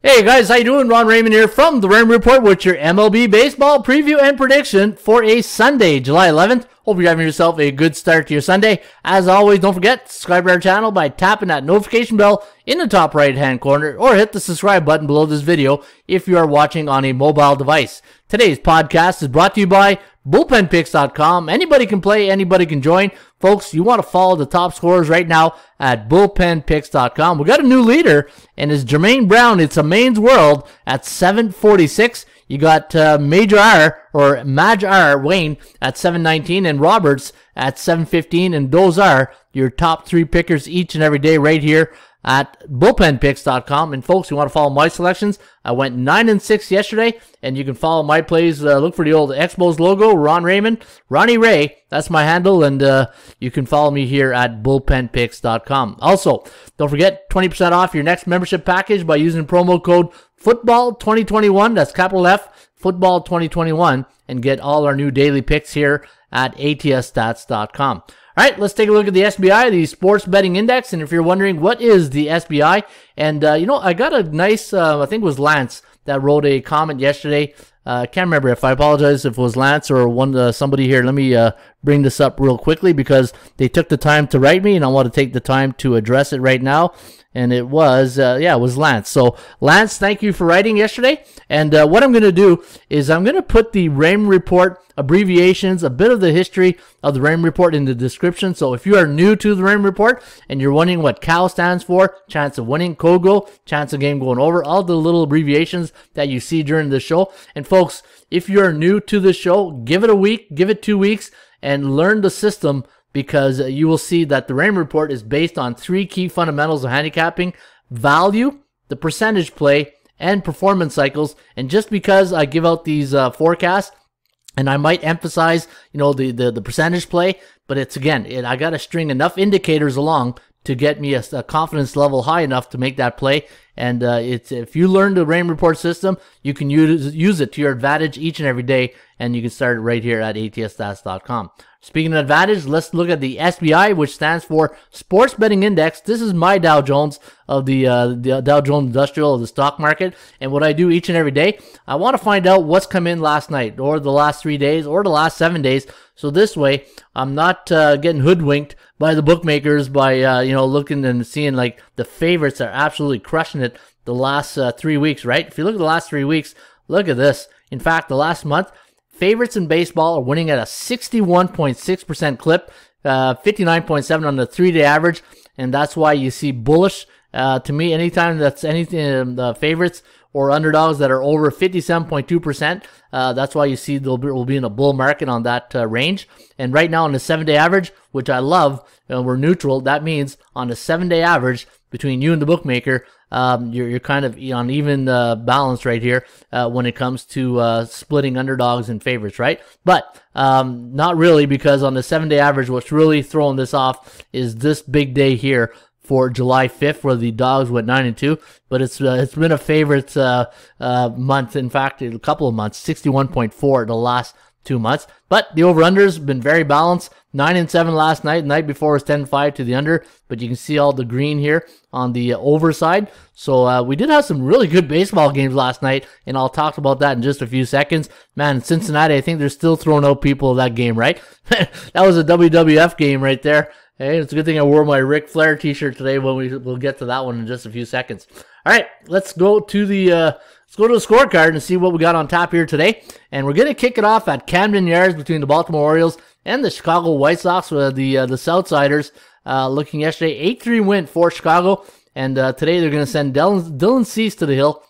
Hey guys, how you doing? Ron Raymond here from the Raymond Report with your MLB baseball preview and prediction for a Sunday, July 11th. Hope you're having yourself a good start to your Sunday. As always, don't forget to subscribe to our channel by tapping that notification bell in the top right-hand corner or hit the subscribe button below this video if you are watching on a mobile device. Today's podcast is brought to you by bullpenpicks.com. Anybody can play, anybody can join. Folks, you want to follow the top scorers right now at bullpenpicks.com. We got a new leader, and it's Jermaine Brown. It's a Maine's World at 746. You got Major R, or Maj R, Wayne at 719, and Roberts at 715. And those are your top three pickers each and every day right here at bullpenpicks.com. And folks, you want to follow my selections? I went 9-6 yesterday, and you can follow my plays. Look for the old Expos logo, Ron Raymond, Ronnie Ray. That's my handle, and you can follow me here at bullpenpicks.com. Also, don't forget 20% off your next membership package by using promo code Football2021. That's capital F, Football2021, and get all our new daily picks here at atsstats.com. All right, let's take a look at the SBI, the Sports Betting Index. And if you're wondering, what is the SBI? And, I got a nice, I think it was Lance that wrote a comment yesterday. I can't remember if I apologize if it was Lance or somebody here. Let me bring this up real quickly because they took the time to write me, and I want to take the time to address it right now. And it was, it was Lance. So, Lance, thank you for writing yesterday. And what I'm going to do is I'm going to put the Raymond Report abbreviations, a bit of the history of the Raymond Report in the description. So if you are new to the Raymond Report and you're wondering what COW stands for, chance of winning, COGO, chance of game going over, all the little abbreviations that you see during the show. And folks, if you're new to the show, give it a week, give it 2 weeks, and learn the system, because you will see that the Raymond Report is based on three key fundamentals of handicapping: value, the percentage play, and performance cycles. And just because I give out these forecasts, and I might emphasize, the percentage play, but it's, again, I got to string enough indicators along to get me a confidence level high enough to make that play. And if you learn the Raymond Report system, you can use it to your advantage each and every day, and you can start it right here at atsstats.com. Speaking of advantage, let's look at the SBI, which stands for Sports Betting Index. This is my Dow Jones of the Dow Jones Industrial of the stock market. And what I do each and every day, I want to find out what's come in last night or the last 3 days or the last 7 days. So this way, I'm not getting hoodwinked by the bookmakers by, looking and seeing like the favorites are absolutely crushing it the last 3 weeks, right? If you look at the last 3 weeks, look at this. In fact, the last month, favorites in baseball are winning at a 61.6% clip, 59.7 on the 3-day average, and that's why you see bullish. To me, anytime that's anything, the favorites or underdogs that are over 57.2%, that's why you see we'll be in a bull market on that range. And right now on the 7-day average, which I love, we're neutral. That means on the 7-day average between you and the bookmaker, you're kind of on even balance right here when it comes to splitting underdogs and favorites, right? But not really, because on the 7-day average, what's really throwing this off is this big day here for July 5th, where the dogs went 9-2, but it's been a favorite month. In fact, a couple of months, 61.4 the last 2 months. But the over-unders have been very balanced. 9-7 last night. The night before was 10-5 to the under, but you can see all the green here on the over side. So we did have some really good baseball games last night, and I'll talk about that in just a few seconds. Man, Cincinnati, I think they're still throwing out people in that game, right? That was a WWF game right there. Hey, it's a good thing I wore my Ric Flair t-shirt today. We'll get to that one in just a few seconds. All right, let's go to the scorecard and see what we got on tap here today. And we're gonna kick it off at Camden Yards between the Baltimore Orioles and the Chicago White Sox. The Southsiders looking yesterday 8-3 win for Chicago, and today they're gonna send Dylan Cease to the hill.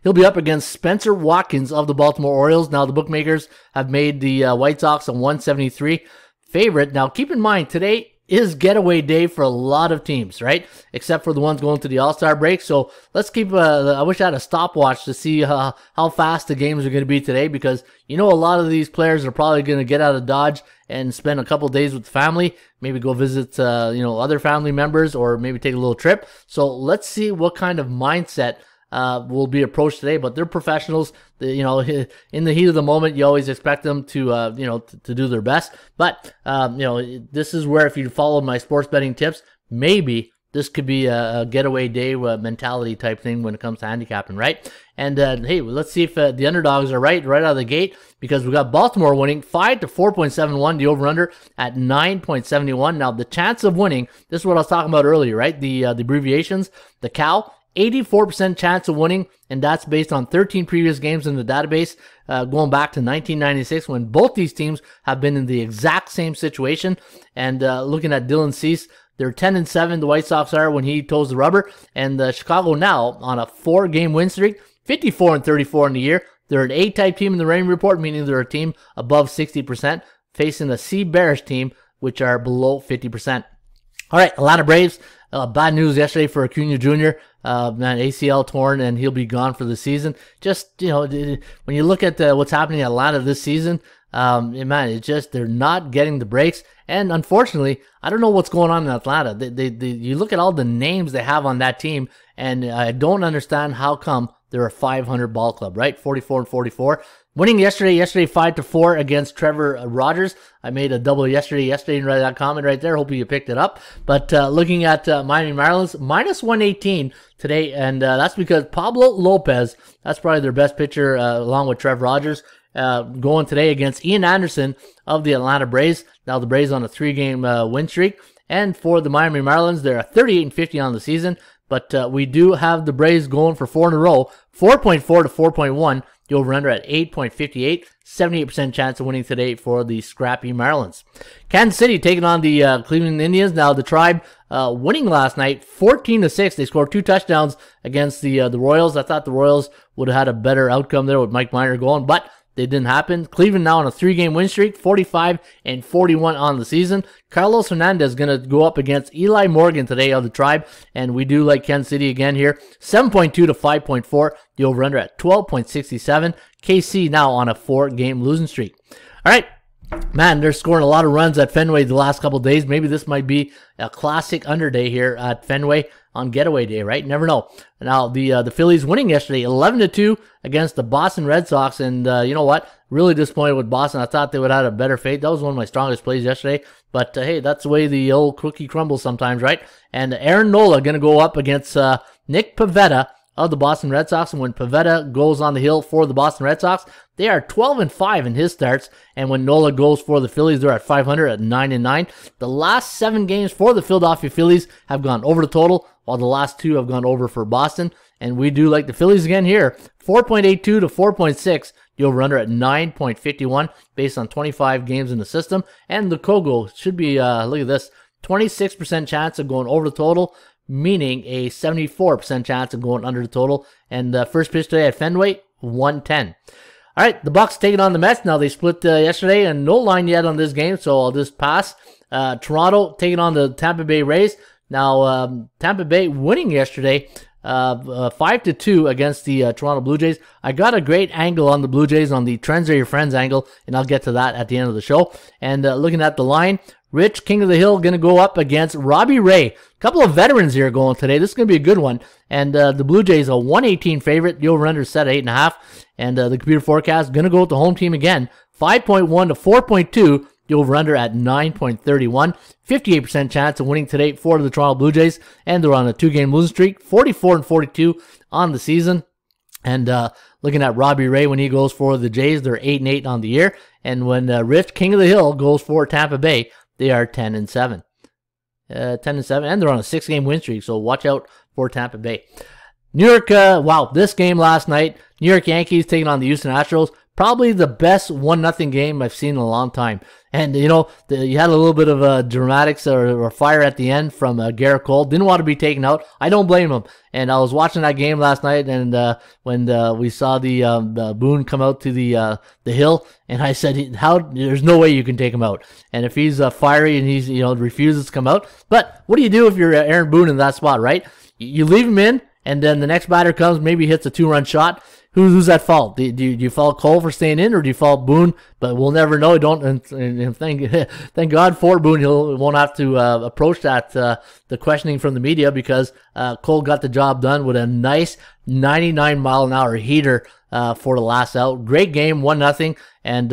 He'll be up against Spencer Watkins of the Baltimore Orioles. Now the bookmakers have made the White Sox a 173 favorite. Now keep in mind, today is getaway day for a lot of teams, right? Except for the ones going to the All-Star break. So let's keep, I wish I had a stopwatch to see how fast the games are going to be today, because a lot of these players are probably going to get out of Dodge and spend a couple days with the family, maybe go visit, other family members, or maybe take a little trip. So let's see what kind of mindset will be approached today. But they're professionals. In the heat of the moment, you always expect them to do their best. But this is where, if you follow my sports betting tips, maybe this could be a getaway day mentality type thing when it comes to handicapping, right? And hey, let's see if the underdogs are right out of the gate, because we got Baltimore winning 5 to 4.71, the over-under at 9.71. Now, the chance of winning, this is what I was talking about earlier, right? The abbreviations, the CAL, 84% chance of winning, and that's based on 13 previous games in the database, going back to 1996, when both these teams have been in the exact same situation. And looking at Dylan Cease, they're 10-7, the White Sox are, when he toes the rubber, and Chicago now on a 4-game win streak, 54-34 in the year. They're an A-type team in the Raymond Report, meaning they're a team above 60%, facing a C Bears team, which are below 50%. All right, Atlanta Braves. Bad news yesterday for Acuna Jr. Man, ACL torn, and he'll be gone for the season. Just, when you look at what's happening in Atlanta this season, man, it's just, they're not getting the breaks. And unfortunately, I don't know what's going on in Atlanta. You look at all the names they have on that team, and I don't understand how come they're a 500 ball club, right? 44-44. Winning yesterday 5 to 4 against Trevor Rogers. I made a double yesterday and read that comment right there. Hope you picked it up. But looking at Miami Marlins, minus 118 today, and that's because Pablo Lopez, that's probably their best pitcher along with Trevor Rogers, going today against Ian Anderson of the Atlanta Braves. Now the Braves on a 3-game win streak, and for the Miami Marlins, they're at 38-50 on the season. But we do have the Braves going for 4 in a row, 4.4 to 4.1. The over-under at 8.58, 78% chance of winning today for the scrappy Marlins. Kansas City taking on the Cleveland Indians. Now the Tribe winning last night, 14-6. They scored 2 touchdowns against the Royals. I thought the Royals would have had a better outcome there with Mike Minor going, but they didn't happen. Cleveland now on a 3-game win streak, 45-41 on the season. Carlos Hernandez going to go up against Eli Morgan today of the Tribe, and we do like Kansas City again here. 7.2 to 5.4, the over-under at 12.67. KC now on a 4-game losing streak. All right. Man, they're scoring a lot of runs at Fenway the last couple of days. Maybe this might be a classic under day here at Fenway on getaway day, right? Never know. Now, the Phillies winning yesterday 11-2 against the Boston Red Sox. And you know what? Really disappointed with Boston. I thought they would have had a better fate. That was one of my strongest plays yesterday. But hey, that's the way the old cookie crumbles sometimes, right? And Aaron Nola going to go up against Nick Pivetta of the Boston Red Sox. And when Pivetta goes on the hill for the Boston Red Sox, they are 12-5 in his starts. And when Nola goes for the Phillies, they're at 500 at 9-9. The last 7 games for the Philadelphia Phillies have gone over the total, while the last 2 have gone over for Boston. And we do like the Phillies again here, 4.82 to 4.6. The over-under at 9.51 based on 25 games in the system. And the Kogo should be, look at this, 26% chance of going over the total, meaning a 74% chance of going under the total. And first pitch today at Fenway, 110. All right, the Bucks taking on the Mets. Now, they split yesterday, and no line yet on this game, so I'll just pass. Toronto taking on the Tampa Bay Rays. Now, Tampa Bay winning yesterday 5-2 against the Toronto Blue Jays. I got a great angle on the Blue Jays on the Trends Are Your Friends angle, and I'll get to that at the end of the show. And looking at the line, Rich, King of the Hill, going to go up against Robbie Ray. A couple of veterans here going today. This is going to be a good one. And the Blue Jays, a 118 favorite. The over-under set at 8.5. And the computer forecast going to go with the home team again. 5.1 to 4.2. The over-under at 9.31. 58% chance of winning today for the Toronto Blue Jays. And they're on a 2-game losing streak. 44-42 on the season. And looking at Robbie Ray when he goes for the Jays, they're 8-8 on the year. And when Rich, King of the Hill, goes for Tampa Bay, they are 10-7. 10-7, and they're on a 6-game win streak, so watch out for Tampa Bay. New York, wow, this game last night, New York Yankees taking on the Houston Astros. Probably the best 1-0 game I've seen in a long time. And, you know, you had a little bit of dramatics or fire at the end from Garrett Cole. Didn't want to be taken out. I don't blame him. And I was watching that game last night, and when we saw the Boone come out to the hill, and I said, there's no way you can take him out. And if he's fiery and he's, refuses to come out. But what do you do if you're Aaron Boone in that spot, right? You leave him in, and then the next batter comes, maybe hits a 2-run shot. Who's at fault? Do you fault Cole for staying in, or do you fault Boone? But we'll never know. Don't. And thank God for Boone. He won't have to approach that the questioning from the media, because Cole got the job done with a nice 99-mile-an-hour heater for the last out. Great game, 1-0. And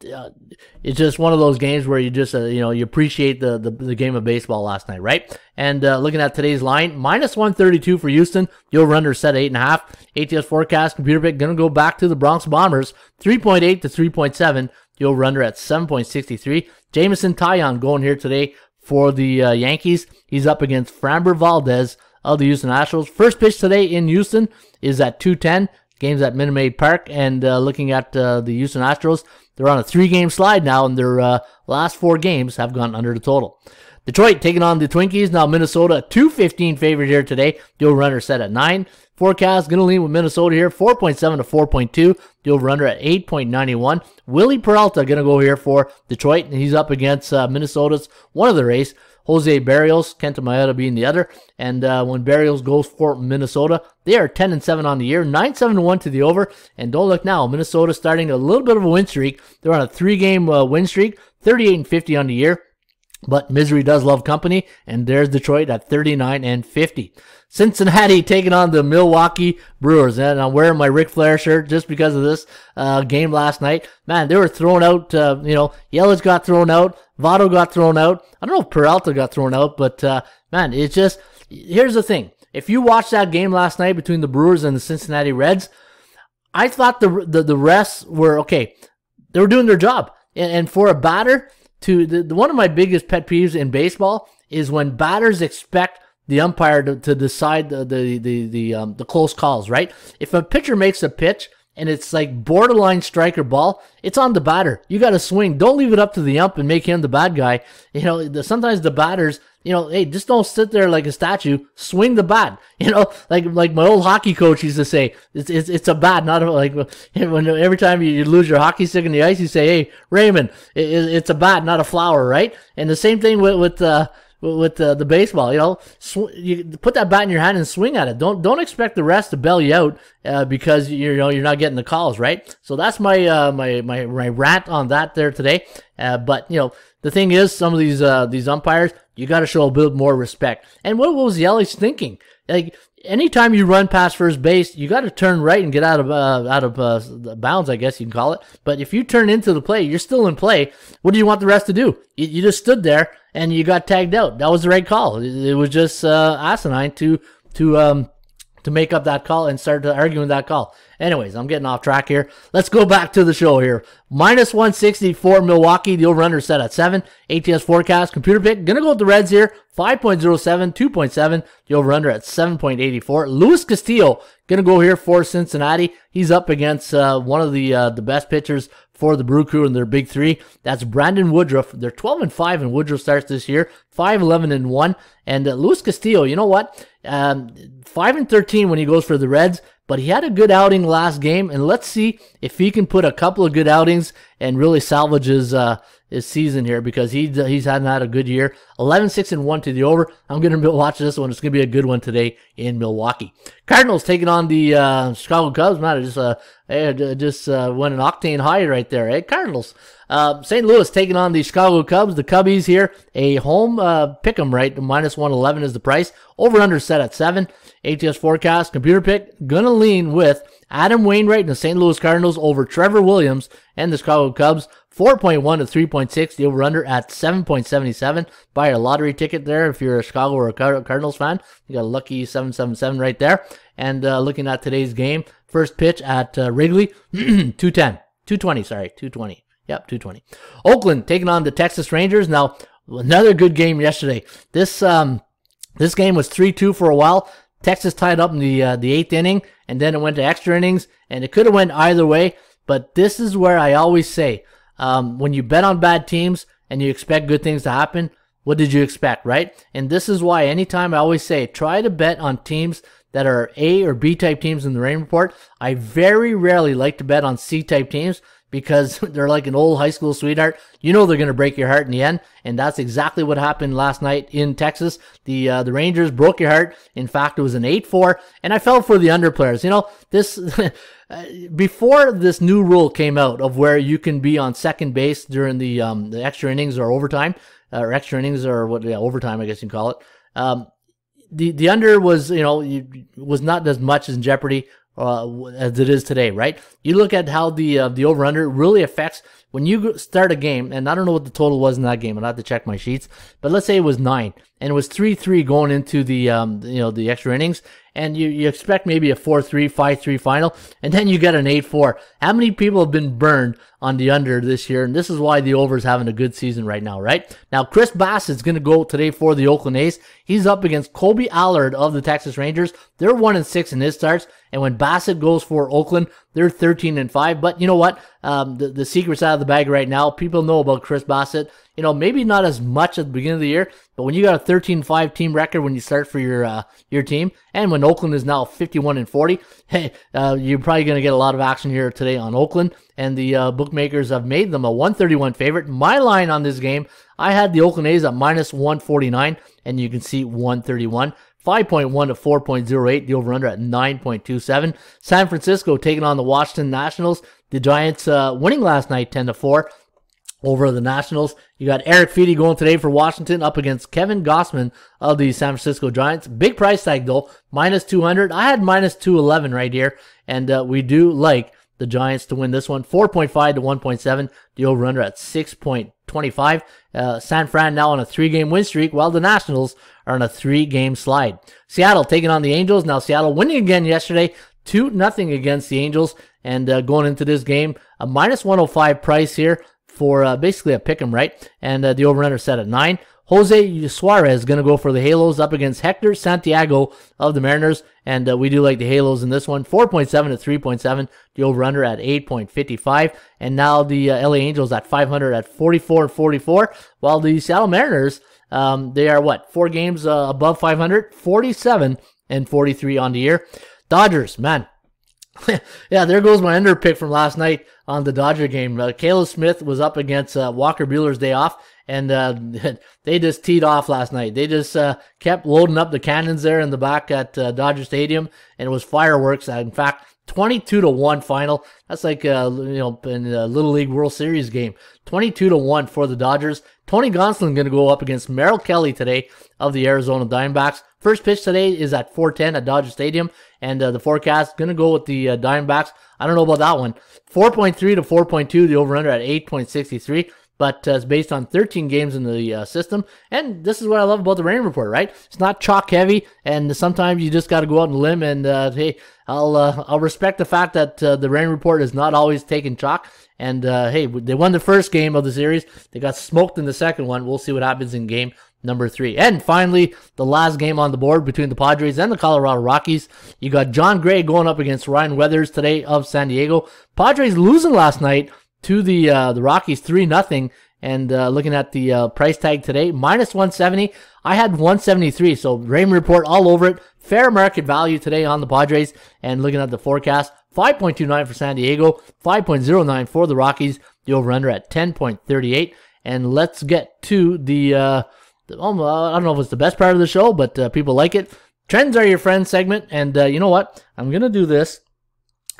it's just one of those games where you just you appreciate the game of baseball last night, right? And looking at today's line, minus 132 for Houston. The over/under set at 8.5. ATS forecast computer pick gonna go back to the Bronx Bombers, 3.8 to 3.7. The over/under at 7.63. Jameson Taillon going here today for the Yankees. He's up against Framber Valdez of the Houston Astros. First pitch today in Houston is at 2:10. Game's at Minute Maid Park. And looking at the Houston Astros, they're on a 3-game slide now, and their last 4 games have gone under the total. Detroit taking on the Twinkies. Now Minnesota, 2-15 favorite here today. The over-under set at 9. Forecast going to lean with Minnesota here, 4.7 to 4.2. The over-under at 8.91. Willie Peralta going to go here for Detroit, and he's up against Minnesota's one of the race, Jose Barrios, Kenta Maeda being the other. And when Barrios goes for Minnesota, they are 10-7 on the year, 9-7-1 to the over. And don't look now, Minnesota starting a little bit of a win streak. They're on a 3-game win streak, 38-50 on the year. But misery does love company, and there's Detroit at 39-50. Cincinnati taking on the Milwaukee Brewers, and I'm wearing my Ric Flair shirt just because of this game last night. Man, they were thrown out. Yelich got thrown out. Votto got thrown out. I don't know if Peralta got thrown out, but man, it's just, here's the thing. If you watched that game last night between the Brewers and the Cincinnati Reds, I thought the refs were okay. They were doing their job, and for a batter. One of my biggest pet peeves in baseball is when batters expect the umpire to decide the close calls, right? If a pitcher makes a pitch and it's like borderline strike or ball, it's on the batter. You got to swing. Don't leave it up to the ump and make him the bad guy. Sometimes the batters, hey, just don't sit there like a statue. Swing the bat. Like my old hockey coach used to say, it's a bat, not like when every time you lose your hockey stick in the ice, you say, hey, Raymond, it's a bat, not a flower, right? And the same thing with the baseball, you put that bat in your hand and swing at it. Don't expect the rest to bail you out because you're not getting the calls, right? So that's my my rant on that there today. But the thing is, some of these umpires, you got to show a bit more respect. And what was Yelich thinking? Like, anytime you run past first base, you got to turn right and get out of bounds, I guess you can call it. But if you turn into the play, you're still in play. What do you want the rest to do? You just stood there and you got tagged out. That was the right call. It was just asinine to make up that call and start arguing that call. Anyways, I'm getting off track here. Let's go back to the show here. Minus 160 for Milwaukee. The over-under set at 7. ATS forecast. Computer pick. Gonna go with the Reds here. 5.07, 2.7. The over-under at 7.84. Luis Castillo gonna go here for Cincinnati. He's up against one of the best pitchers for the Brew Crew in their big 3. That's Brandon Woodruff. They're 12-5 and Woodruff starts this year. 5-11-1. And Luis Castillo, you know what? 5-13 when he goes for the Reds. But he had a good outing last game, and let's see if he can put a couple of good outings and really salvage his season here, because he's hadn't had a good year. 11-6-1 to the over. I'm going to watch this one. It's going to be a good one today in Milwaukee. Cardinals taking on the Chicago Cubs. Man, I just went an octane high right there, eh? Cardinals. St. Louis taking on the Chicago Cubs. The Cubbies here, a home pick 'em, right? Minus 111 is the price. Over-under set at 7. ATS forecast, computer pick, gonna lean with Adam Wainwright and the St. Louis Cardinals over Trevor Williams and the Chicago Cubs. 4.1 to 3.6. The over-under at 7.77. Buy a lottery ticket there if you're a Chicago or a Cardinals fan. You got a lucky 777 right there. And looking at today's game, first pitch at Wrigley, 220. Yep, 220. Oakland taking on the Texas Rangers. Now, another good game yesterday. This game was 3-2 for a while. Texas tied up in the 8th inning, and then it went to extra innings, and it could have went either way. But this is where I always say, when you bet on bad teams and you expect good things to happen, what did you expect, right? And this is why anytime I always say, try to bet on teams that are A or B type teams in the Rain Report. I very rarely like to bet on C type teams, because they're like an old high school sweetheart. You know they're going to break your heart in the end, and that's exactly what happened last night in Texas. The Rangers broke your heart. In fact, it was an 8-4, and I fell for the underplayers. This before this new rule came out of where you can be on second base during the extra innings or overtime, or extra innings or overtime, I guess you can call it. The under was was not as much in jeopardy, as it is today, right? You look at how the over-under really affects when you start a game, and I don't know what the total was in that game. I'd have to check my sheets, but let's say it was 9, and it was 3-3 going into the the extra innings, and you expect maybe a 4-3, 5-3 final, and then you get an 8-4. How many people have been burned on the under this year? And this is why the over is having a good season right now, right? Now, Chris Bassett's going to go today for the Oakland A's. He's up against Colby Allard of the Texas Rangers. They're 1-6 in his starts, and when Bassett goes for Oakland, they're 13-5. But you know what? The secret's out of the bag right now. People know about Chris Bassett. You know, maybe not as much at the beginning of the year, but when you got a 13-5 team record when you start for your team, and when Oakland is now 51-40, hey, you're probably going to get a lot of action here today on Oakland, and the bookmakers have made them a 131 favorite. My line on this game, I had the Oakland A's at -149, and you can see 131. 5.1 to 4.08, the over-under at 9.27. San Francisco taking on the Washington Nationals. The Giants winning last night 10-4 over the Nationals. You got Eric Feedy going today for Washington up against Kevin Gossman of the San Francisco Giants. Big price tag though, -200. I had -211 right here, and we do like the Giants to win this one. 4.5 to 1.7. The over-under at 6.25. San Fran now on a 3-game win streak, while the Nationals are on a 3-game slide. Seattle taking on the Angels. Now Seattle winning again yesterday, 2-0 against the Angels, and going into this game, a -105 price here for basically a pick'em, right? And the over-under set at 9. Jose Suarez is going to go for the Halos up against Hector Santiago of the Mariners, and we do like the Halos in this one. 4.7 to 3.7, the over-under at 8.55, and now the LA Angels at 500 at 44-44, while the Seattle Mariners, they are 4 games above 500, 47-43 on the year. Dodgers, man. Yeah, there goes my under pick from last night on the Dodger game. Caleb Smith was up against Walker Buehler's day off, and they just teed off last night. They just kept loading up the cannons there in the back at Dodger Stadium, and it was fireworks. In fact, 22-1 final. That's like in a Little League World Series game. 22-1 for the Dodgers. Tony Gonsolin going to go up against Merrill Kelly today of the Arizona Diamondbacks. First pitch today is at 4:10 at Dodger Stadium, and the forecast going to go with the Diamondbacks. I don't know about that one. 4.3 to 4.2, the over-under at 8.63. But it's based on 13 games in the system. And this is what I love about the Rain Report, right? It's not chalk heavy, and sometimes you just got to go out on a limb. And hey, I'll respect the fact that the Rain Report is not always taking chalk. And hey, they won the first game of the series. They got smoked in the second one. We'll see what happens in game number 3. And finally, the last game on the board between the Padres and the Colorado Rockies. You got John Gray going up against Ryan Weathers today of San Diego. Padres losing last night to the Rockies 3-0, and looking at the price tag today, -170. I had 173, so Raymond Report all over it. Fair market value today on the Padres, and looking at the forecast, 5.29 for San Diego, 5.09 for the Rockies, the over-under at 10.38. And let's get to the I don't know if it's the best part of the show, but people like it. Trends are your friends segment, and you know what? I'm going to do this.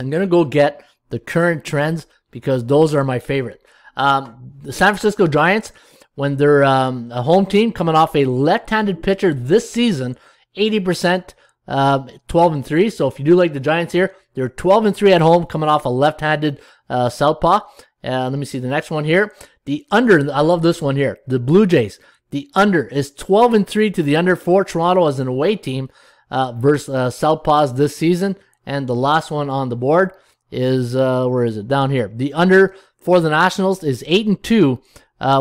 I'm going to go get the current trends, because those are my favorite. The San Francisco Giants, when they're a home team coming off a left-handed pitcher this season, 80%, 12-3. So if you do like the Giants here, they're 12-3 at home coming off a left-handed southpaw. Let me see the next one here. The under, I love this one here. The Blue Jays, the under is 12-3 to the under for Toronto as an away team versus southpaws this season. And the last one on the board is, where is it? Down here. The under for the Nationals is 8-2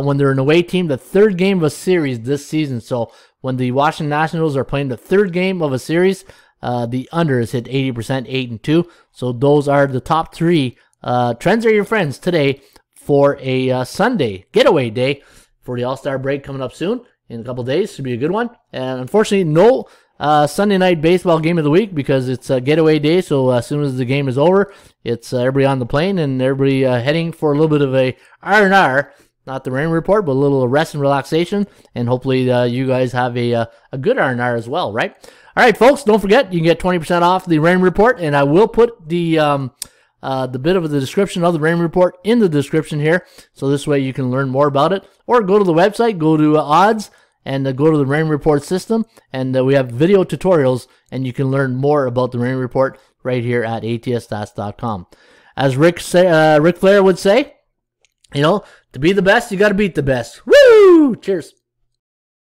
when they're an away team, the third game of a series this season. So when the Washington Nationals are playing the third game of a series, the under is hit 80%, 8-2. So those are the top 3 trends are your friends today for a Sunday getaway day for the All-Star break coming up soon in a couple days. Should be a good one. And unfortunately, no Sunday night baseball game of the week, because it's a getaway day. So as soon as the game is over, it's everybody on the plane and everybody heading for a little bit of a R&R, not the Rain Report, but a little rest and relaxation. And hopefully you guys have a good R&R as well, right? All right, folks, don't forget, you can get 20% off the Rain Report, and I will put the bit of the description of the Rain Report in the description here. So this way you can learn more about it, or go to the website, go to odds, and go to the Rain Report system, and we have video tutorials, and you can learn more about the Rain Report right here at ATSstats.com. As Ric Flair would say, you know, to be the best, you got to beat the best. Woo! Cheers.